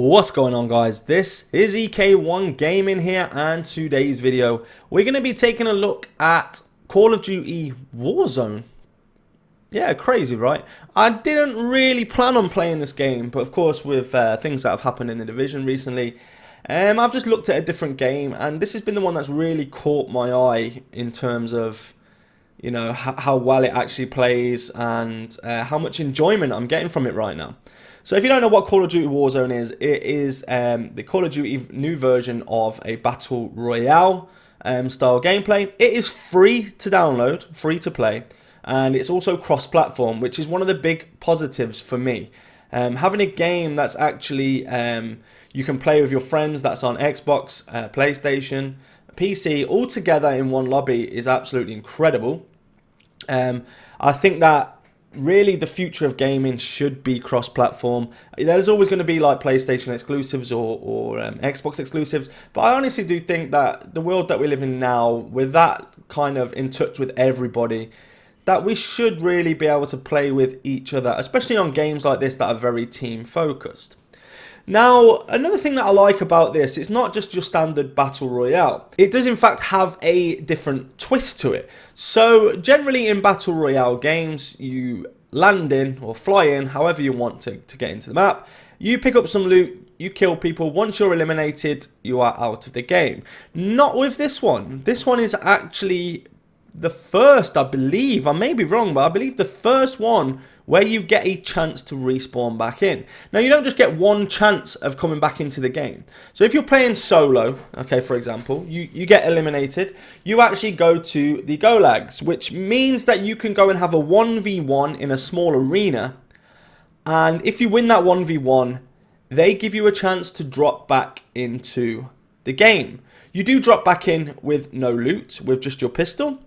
What's going on, guys? This is EK1 Gaming here, and today's video we're going to be taking a look at Call of Duty Warzone. Yeah, crazy, right? I didn't really plan on playing this game, but of course with things that have happened in the division recently, I've just looked at a different game, and this has been the one that's really caught my eye in terms of, you know, how well it actually plays and how much enjoyment I'm getting from it right now. So if you don't know what Call of Duty Warzone is, it is the Call of Duty new version of a Battle Royale style gameplay. It is free to download, free to play, and it's also cross-platform, which is one of the big positives for me. Having a game that's actually you can play with your friends, that's on Xbox, PlayStation, PC, all together in one lobby is absolutely incredible. I think that really the future of gaming should be cross-platform. There's always going to be like PlayStation exclusives or Xbox exclusives, but I honestly do think that the world that we live in now, with that kind of in touch with everybody, that we should really be able to play with each other, especially on games like this that are very team focused. Now, another thing that I like about this, it's not just your standard Battle Royale. It does in fact have a different twist to it. So generally in Battle Royale games, you land in or fly in, however you want to get into the map. You pick up some loot, you kill people. Once you're eliminated, you are out of the game. Not with this one. This one is actually the first, I believe, I may be wrong, but I believe the first one where you get a chance to respawn back in. Now, you don't just get one chance of coming back into the game. So if you're playing solo, okay, for example, you get eliminated, you actually go to the Gulags, which means that you can go and have a 1v1 in a small arena. And if you win that 1v1, they give you a chance to drop back into the game. You do drop back in with no loot, with just your pistol.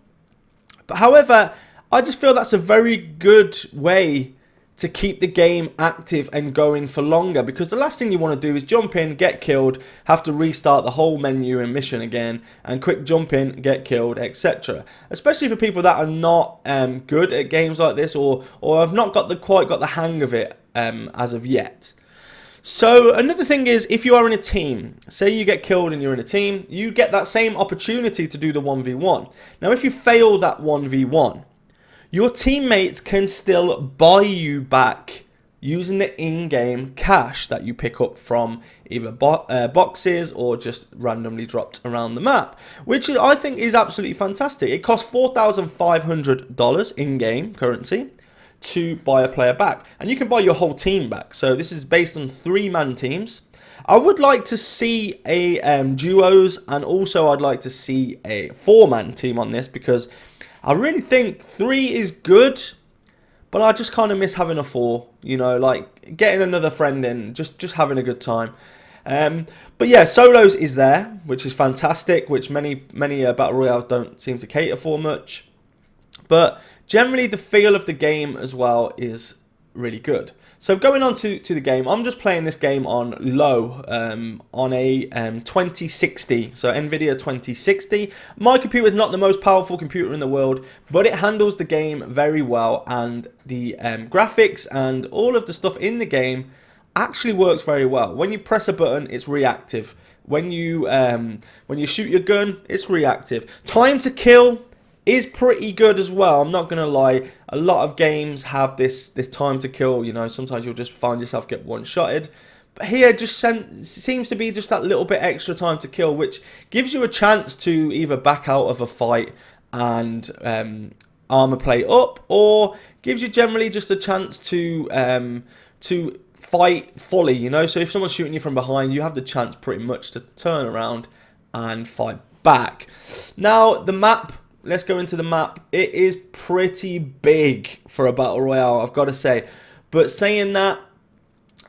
But however, I just feel that's a very good way to keep the game active and going for longer, because the last thing you want to do is jump in, get killed, have to restart the whole menu and mission again, and quick jump in, get killed, etc. Especially for people that are not good at games like this, or have not quite got the hang of it as of yet. So another thing is, if you are in a team, say you get killed and you're in a team, you get that same opportunity to do the 1v1. Now if you fail that 1v1, your teammates can still buy you back using the in-game cash that you pick up from either boxes or just randomly dropped around the map, which I think is absolutely fantastic. It costs $4,500 in-game currency to buy a player back, and you can buy your whole team back. So this is based on 3-man teams. I would like to see a duos, and also I'd like to see a 4-man team on this, because I really think 3 is good, but I just kind of miss having a 4, you know, like getting another friend in, just having a good time. But yeah, solos is there, which is fantastic, which many Battle Royales don't seem to cater for much. But generally the feel of the game as well is really good. So going on to the game, I'm just playing this game on low, on a 2060, so NVIDIA 2060. My computer is not the most powerful computer in the world, but it handles the game very well, and the graphics and all of the stuff in the game actually works very well. When you press a button, it's reactive. When you shoot your gun, it's reactive. Time to kill is pretty good as well. I'm not gonna lie, a lot of games have this time to kill, you know, sometimes you'll just find yourself get one-shotted, but here just seems to be just that little bit extra time to kill, which gives you a chance to either back out of a fight and armor play up, or gives you generally just a chance to fight fully, you know. So if someone's shooting you from behind, you have the chance pretty much to turn around and fight back. Now the map, let's go into the map. It is pretty big for a Battle Royale, I've got to say. But saying that,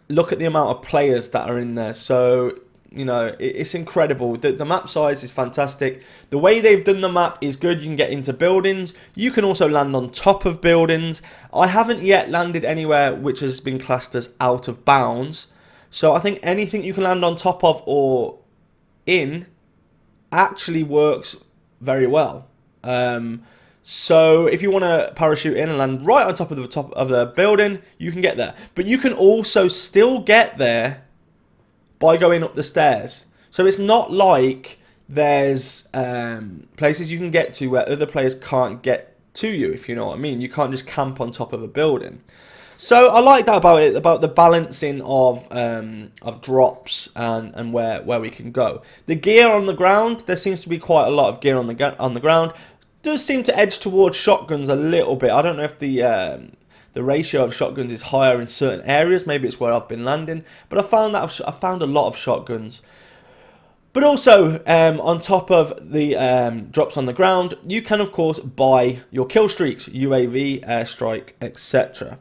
look at the amount of players that are in there. So, you know, it's incredible. The map size is fantastic. The way they've done the map is good. You can get into buildings. You can also land on top of buildings. I haven't yet landed anywhere which has been classed as out of bounds. So I think anything you can land on top of or in actually works very well. So if you want to parachute in and land right on top of the building, you can get there. But you can also still get there by going up the stairs. So it's not like there's places you can get to where other players can't get to you, if you know what I mean. You can't just camp on top of a building. So I like that about it, about the balancing of drops and where we can go. The gear on the ground, there seems to be quite a lot of gear on the ground. Does seem to edge towards shotguns a little bit. I don't know if the ratio of shotguns is higher in certain areas. Maybe it's where I've been landing. But I found that I found a lot of shotguns. But also, on top of the drops on the ground, you can of course buy your kill streaks, UAV, airstrike, etc.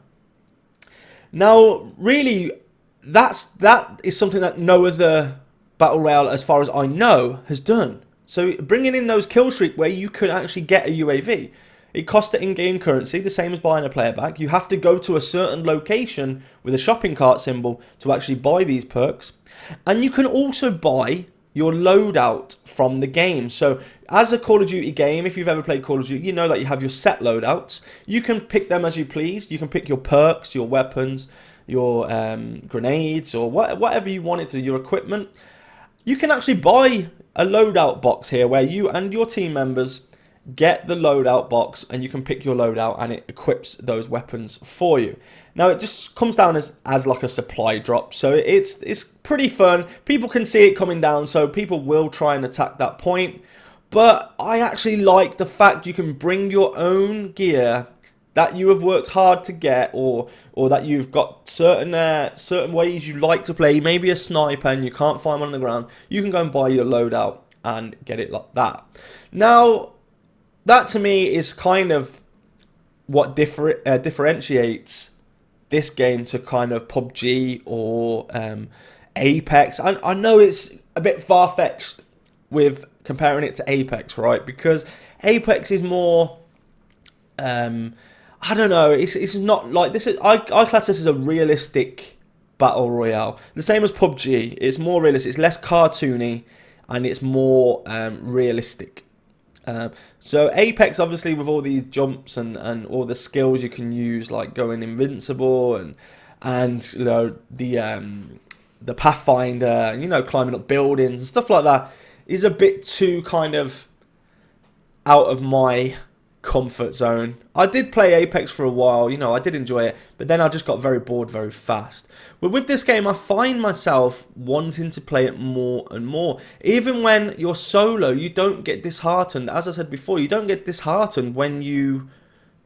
Now, really, that is something that no other Battle Royale, as far as I know, has done. So bringing in those kill streak where you could actually get a UAV. It costs the in-game currency, the same as buying a player pack. You have to go to a certain location with a shopping cart symbol to actually buy these perks. And you can also buy your loadout from the game. So as a Call of Duty game, if you've ever played Call of Duty, you know that you have your set loadouts. You can pick them as you please. You can pick your perks, your weapons, your grenades, or whatever you want it to, your equipment. You can actually buy a loadout box here where you and your team members get the loadout box, and you can pick your loadout and it equips those weapons for you. Now it just comes down as like a supply drop, so it's pretty fun. People can see it coming down, so people will try and attack that point. But I actually like the fact you can bring your own gear that you have worked hard to get, or that you've got certain ways you like to play. Maybe a sniper and you can't find one on the ground. You can go and buy your loadout and get it like that. Now, that to me is kind of what differentiates this game to kind of PUBG or Apex. I know it's a bit far-fetched with comparing it to Apex, right? Because Apex is more, I don't know, it's not like this. I class this as a realistic Battle Royale. The same as PUBG. It's more realistic. It's less cartoony and it's more realistic. So Apex, obviously, with all these jumps and all the skills you can use, like going invincible and you know the Pathfinder, you know, climbing up buildings and stuff like that, is a bit too kind of out of my comfort zone. I did play Apex for a while, you know, I did enjoy it, but then I just got very bored very fast. But with this game, I find myself wanting to play it more and more. Even when you're solo, you don't get disheartened. As I said before, you don't get disheartened when you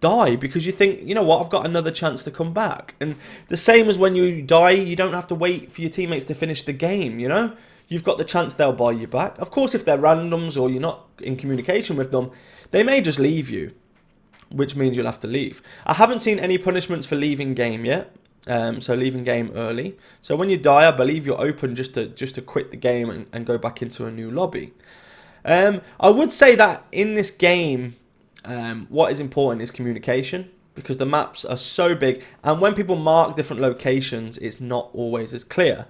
die, because you think, you know what, I've got another chance to come back. And the same as when you die, you don't have to wait for your teammates to finish the game, you know? You've got the chance they'll buy you back. Of course, if they're randoms or you're not in communication with them, they may just leave you, which means you'll have to leave. I haven't seen any punishments for leaving game yet, so leaving game early. So when you die, I believe you're open just to quit the game and go back into a new lobby. I would say that in this game, what is important is communication, because the maps are so big, and when people mark different locations, it's not always as clear.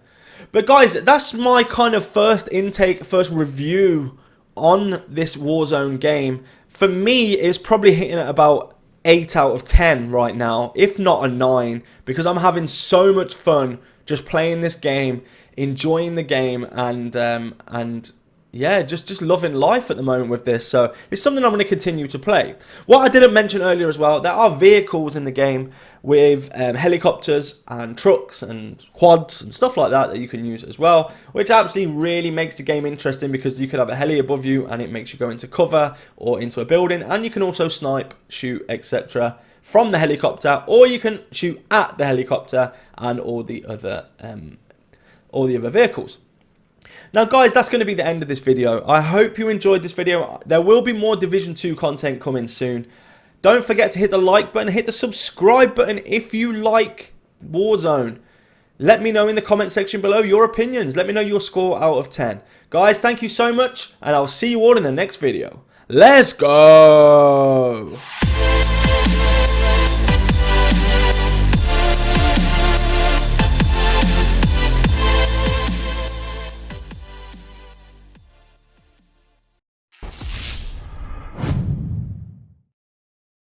But guys, that's my kind of first intake, first review on this Warzone game. For me, it's probably hitting at about 8 out of 10 right now, if not a 9, because I'm having so much fun just playing this game, enjoying the game, and yeah, just loving life at the moment with this. So it's something I'm going to continue to play. What I didn't mention earlier as well, there are vehicles in the game with helicopters and trucks and quads and stuff like that you can use as well, which absolutely really makes the game interesting, because you could have a heli above you and it makes you go into cover or into a building, and you can also snipe, shoot, etc. from the helicopter, or you can shoot at the helicopter and all the other vehicles. Now guys, that's going to be the end of this video. I hope you enjoyed this video. There will be more Division 2 content coming soon. Don't forget to hit the like button, hit the subscribe button if you like Warzone. Let me know in the comment section below your opinions. Let me know your score out of 10. Guys, thank you so much, and I'll see you all in the next video. Let's go!